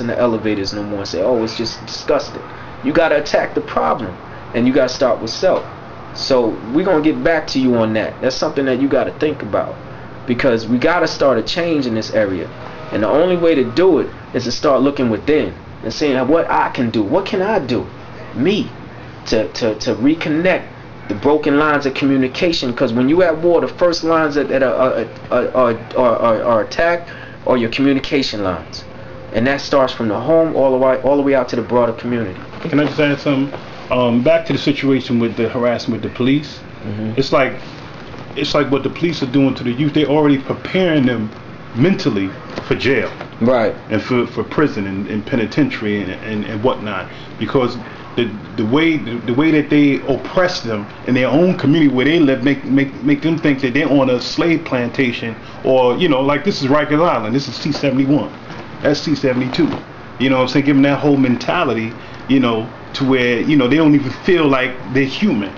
in the elevators no more and say, oh, it's just disgusting. You got to attack the problem, and you got to start with self. So we're going to get back to you on that. That's something that you got to think about, because we got to start a change in this area. And the only way to do it is to start looking within and saying what I can do. What can I do? Me. To reconnect the broken lines of communication. Because when you at war, the first lines that are attacked are your communication lines. And that starts from the home all the way out to the broader community. Can I just add something? Back to the situation with the harassment with the police. It's like what the police are doing to the youth. They're already preparing them mentally for jail, right, and for prison and penitentiary and whatnot, because the way that they oppress them in their own community where they live make them think that they're on a slave plantation, or like this is Rikers Island, this is C-71, that's C-72, you know what I'm saying, give them that whole mentality, to where they don't even feel like they're human.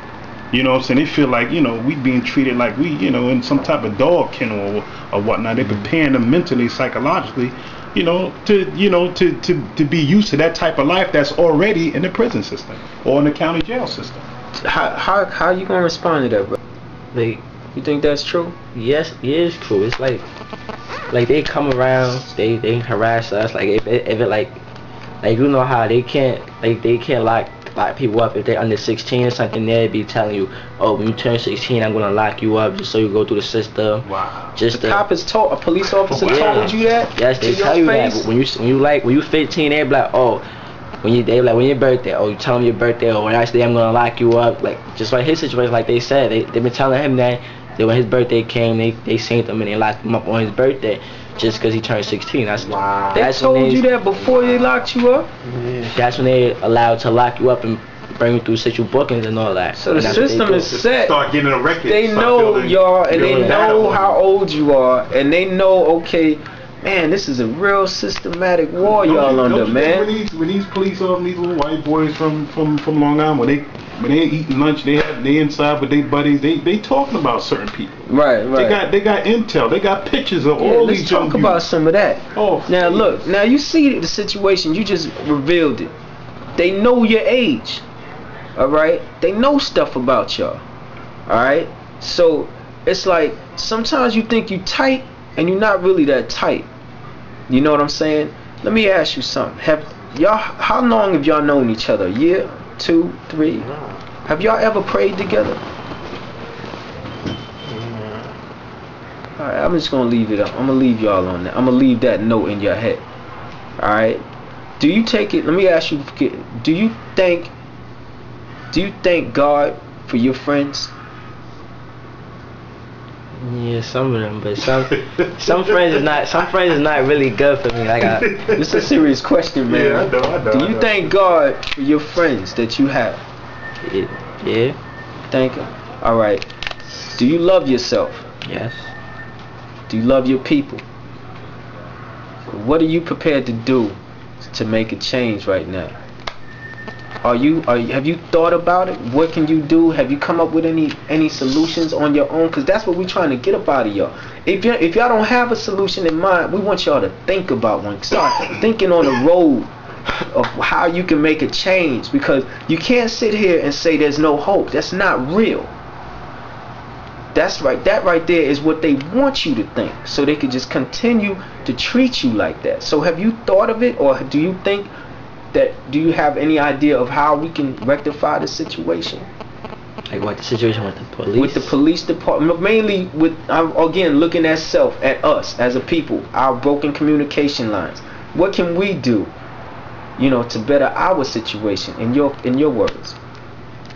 You know what I'm saying? They feel like, we being treated like we, in some type of dog kennel or whatnot. They're preparing them mentally, psychologically, to be used to that type of life that's already in the prison system or in the county jail system. How you gonna respond to that, bro? You think that's true? Yes, it is true. It's like they come around, they harass us. Like if it like you know how they can't lock people up if they're under 16 or something. They'd be telling you, oh, when you turn 16, I'm gonna lock you up just so you go through the system. Wow. Just the cop has told, a police officer told you that? Yes, they tell you that. But when you 15, they be like, oh, when your birthday, oh, you tell them your birthday, or when I say I'm gonna lock you up, like just like his situation, like they said, they've been telling him that when his birthday came, they seen him and they locked him up on his birthday just because he turned 16. Wow. They told you that before they locked you up? Yeah. That's when they allowed to lock you up and bring you through central bookings and all that. So the system is set. Start getting a record. They know y'all, and they know how old you are, and they know, okay, man, this is a real systematic war y'all under, man. When these police officers, these little white boys from Long Island, when they eating lunch, they inside with their buddies, they talking about certain people. Right. They got intel, they got pictures of all these young Let's talk about some of that. Oh, now look, now you see the situation, you just revealed it. They know your age. Alright? They know stuff about y'all. Alright? So it's like sometimes you think you tight and you're not really that tight. You know what I'm saying? Let me ask you something. How long have y'all known each other? A year? 2, 3? Have y'all ever prayed together? Alright, I'm just gonna leave it up. I'm gonna leave y'all on that. I'm gonna leave that note in your head. Alright? Do you take it, let me ask you, do you thank God for your friends? Yeah, some of them, but some friends is not really good for me. This is a serious question, man. Yeah, I know. Do you thank God for your friends that you have? Yeah. Thank Him. All right. Do you love yourself? Yes. Do you love your people? What are you prepared to do to make a change right now? Have you thought about it? What can you do? Have you come up with any solutions on your own? Because that's what we're trying to get up out of y'all. If y'all don't have a solution in mind, we want y'all to think about one. Start thinking on the road of how you can make a change, because you can't sit here and say there's no hope. That's not real. That's right. That right there is what they want you to think, so they could just continue to treat you like that. So have you thought of it, or do you think do you have any idea of how we can rectify the situation? Like what, the situation with the police? With the police department, mainly with, again, looking at self, at us as a people, our broken communication lines. What can we do, to better our situation? In your words.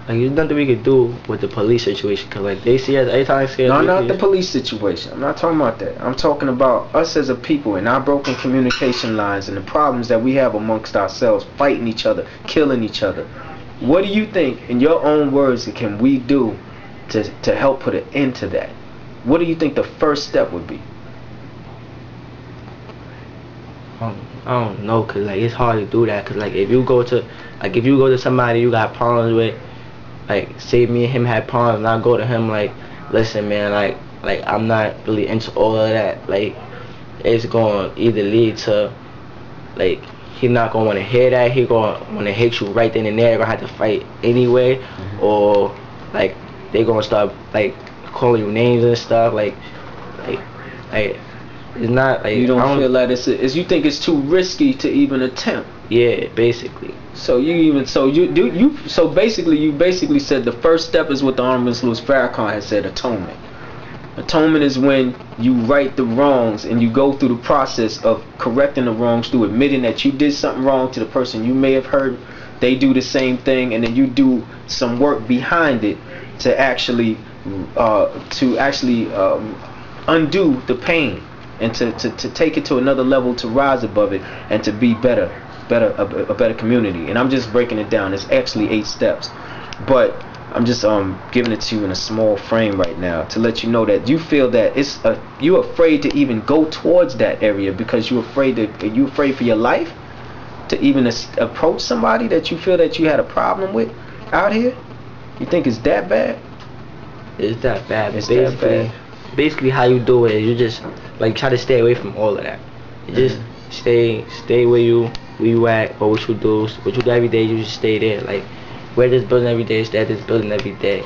Like, there's nothing we could do with the police situation, because like they see us every time they see us. No, not the police situation. I'm not talking about that. I'm talking about us as a people and our broken communication lines and the problems that we have amongst ourselves, fighting each other, killing each other. What do you think, in your own words, can we do to help put an end to that? What do you think the first step would be? I don't know, cause like it's hard to do that, cause like if you go to somebody you got problems with, like say me and him had problems, and I go to him like, listen man, like I'm not really into all of that, like it's going to either lead to like he not gonna want to hear that. He gonna want to hit you right then and there. Gonna have to fight anyway, or like they gonna start like calling you names and stuff. Like it's not like you don't feel like it's you think it's too risky to even attempt. Yeah, basically. So you basically said the first step is what the Honorable Louis Farrakhan has said: atonement. Atonement is when you right the wrongs and you go through the process of correcting the wrongs through admitting that you did something wrong to the person you may have hurt. They do the same thing, and then you do some work behind it to actually undo the pain and to take it to another level, to rise above it, and to be a better community. And I'm just breaking it down. It's actually 8 steps, but I'm just giving it to you in a small frame right now to let you know that you feel that you're afraid to even go towards that area because you're afraid for your life to even approach somebody that you feel that you had a problem with out here. You think it's that bad? It's that bad. It's that bad. Basically, how you do it is you just like try to stay away from all of that. You just stay where you at, or what you do every day. You just stay there. Like we're this building every day, stay at this building every day.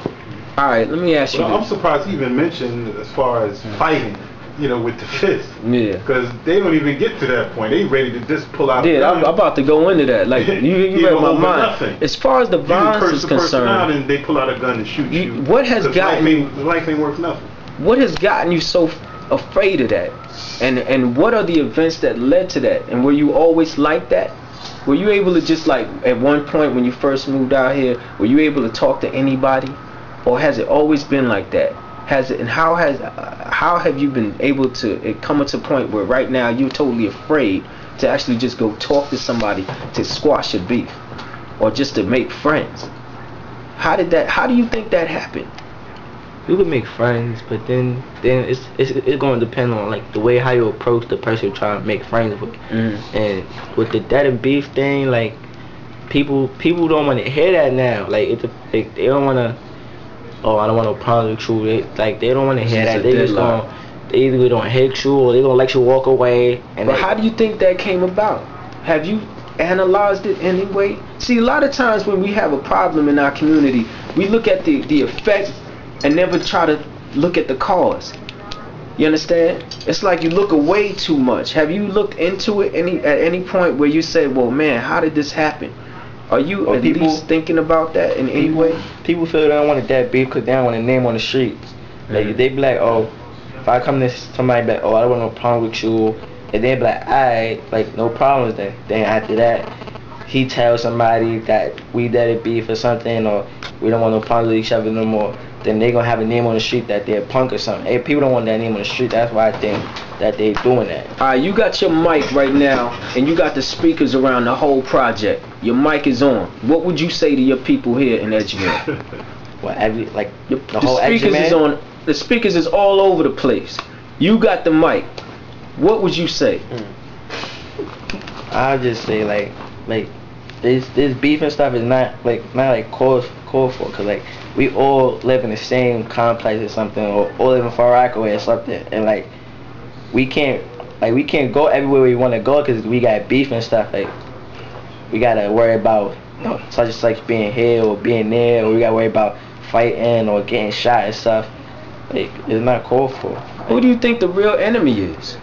All right, let me ask you. Well, I'm surprised he even mentioned as far as fighting, with the fist. Yeah. Because they don't even get to that point. They ready to just pull out. Yeah, I'm about to go into that. Like you read my mind. Nothing. As far as the violence is concerned, out and they pull out a gun and shoot you. What has gotten life ain't worth nothing. What has gotten you so afraid of that? And what are the events that led to that? And were you always like that? Were you able to just like at one point when you first moved out here, were you able to talk to anybody, or has it always been like that? Has it, and how have you been able to come to a point where right now you're totally afraid to actually just go talk to somebody to squash your beef, or just to make friends? How do you think that happened? You can make friends, but then it's going to depend on like the way how you approach the person you're trying to make friends with. And with the debt and beef thing, like people don't want to hear that now. Like they don't want to. Oh, I don't want no problems with you. They don't want to hear that. They either don't hate you or they gonna let you walk away. And but how do you think that came about? Have you analyzed it anyway? See, a lot of times when we have a problem in our community, we look at the effect and never try to look at the cause. You understand? It's like you look away too much. Have you looked into it at any point where you say, well, man, how did this happen? Are you at least thinking about that in any way? People feel they don't want to dead beef because they don't want a name on the streets. Like they be like, oh, if I come to somebody, be like, oh, I don't want no problem with you, and they be like, alright, like no problems. Then after that, he tells somebody that we dead beef or something, or we don't want no problems with each other no more. Then they gonna have a name on the street that they're punk or something. Hey, people don't want that name on the street. That's why I think that they doing that. Alright, you got your mic right now, and you got the speakers around the whole project. Your mic is on. What would you say to your people here in Edgemere? Well, the whole speakers Edgemere? is on. The speakers is all over the place. You got the mic. What would you say? I'll just say like this beef and stuff is not called for, cause like we all live in the same complex or something, or all live in far-rockaway or something, and like we can't go everywhere we want to go because we got beef and stuff. Like we gotta worry about such as like being here or being there, or we gotta worry about fighting or getting shot and stuff. Like it's not called for. Who do you think the real enemy is?